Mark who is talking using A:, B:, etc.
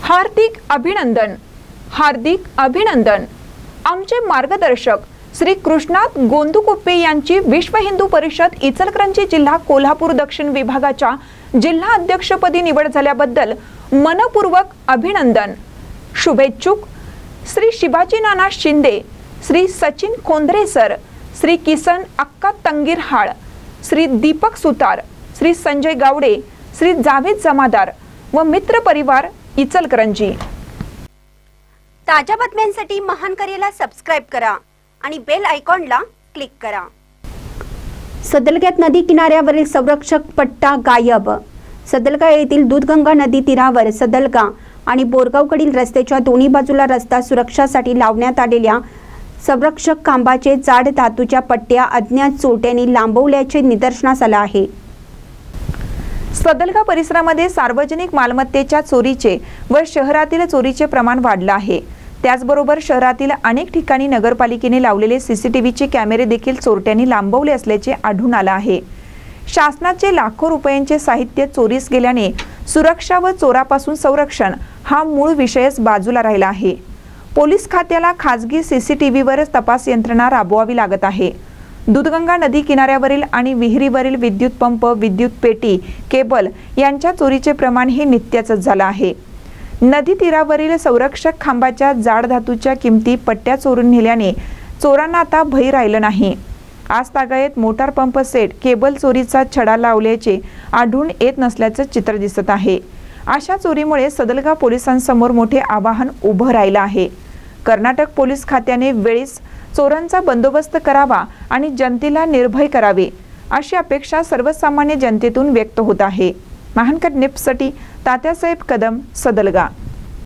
A: हार्दिक अभिनंदन, हार्दिक अभिनंदन। आमचे मार्गदर्शक श्री कृष्णात गोंदुकुप्पे यांची विश्व हिंदू परिषद इचलकरंजी जिल्हा कोल्हापूर दक्षिण विभागाच्या जिल्हा अध्यक्षपदी निवड झाल्याबद्दल मनपूर्वक अभिनंदन। शुभेच्छुक श्री शिवाजी नाना शिंदे, श्री सचिन खोंद्रे सर, श्री किसन अक्का तंगीरहाळ, श्री दीपक सुतार, श्री संजय गावडे, श्री जावेद जमादार व मित्र परिवार इचलकरंजी।
B: ताज्या बातम्यांसाठी महान करेला सबस्क्राइब करा आणि बेल आयकॉनला क्लिक करा।
C: सदलग्यात नदी किनाऱ्यावरील संरक्षक पट्टा गायब। सदलगा येथील दूधगंगा नदी तीरावर सदलगा आणि बोरगावकडील रस्त्याच्या दोन्ही बाजूला रस्ता सुरक्षासाठी लावण्यात आलेल्या संरक्षक खांबाचे जाड धातूच्या पट्ट्या अज्ञात चोरट्यांनी लांबवल्याचे निदर्शनास आले आहे।
A: सदलगा परिसरामध्ये सार्वजनिक मालमत्तेच्या चोरीचे व शहरातील चोरीचे प्रमाण वाढले आहे। त्याचबरोबर शहरातील अनेक ठिकाणी नगरपालिकेने लावलेले सीसीटीव्हीचे कॅमेरे देखील चोरट्यांनी लांबवले असल्याचे आढळून आले आहे। शासनाचे लाखो रुपयांचे साहित्य चोरीस गेल्याने सुरक्षा व चोरापासून संरक्षण हा मूळ विषयच बाजूला राहिला आहे। पोलीस खात्याला खासगी सीसीटीव्हीवर तपास यंत्रणा राबवावी लागत आहे। दूधगंगा नदी किनाऱ्यावरील आणि विहिरीवरील विद्युत पंप, विद्युत पेटी, केबल यांच्या चोरीचे प्रमाण हे नित्याचंच झालं आहे। नदी तीरावरील संरक्षक खांबाच्या जाड धातूच्या किमती पट्ट्या चोरून नेल्याने चोरांना आता भय राहिलं नाही। आज तागायत मोटार पंप सेट, केबल चोरीचा छडा लावल्याचे आढळून येत नसल्याचं चित्र दिसत आहे। अशा चोरीमुळे सदलगा पोलिसांसमोर मोठे आव्हान उभं राहिलं आहे। कर्नाटक पोलीस खात्याने वेळीच चोरांचा बंदोबस्त करावा आणि जनतेला निर्भय करावे अशी अपेक्षा सर्वसामान्य जनतेतून व्यक्त होत आहे। महानकर निप्ससाठी तात्यासाहेब कदम, सदलगा।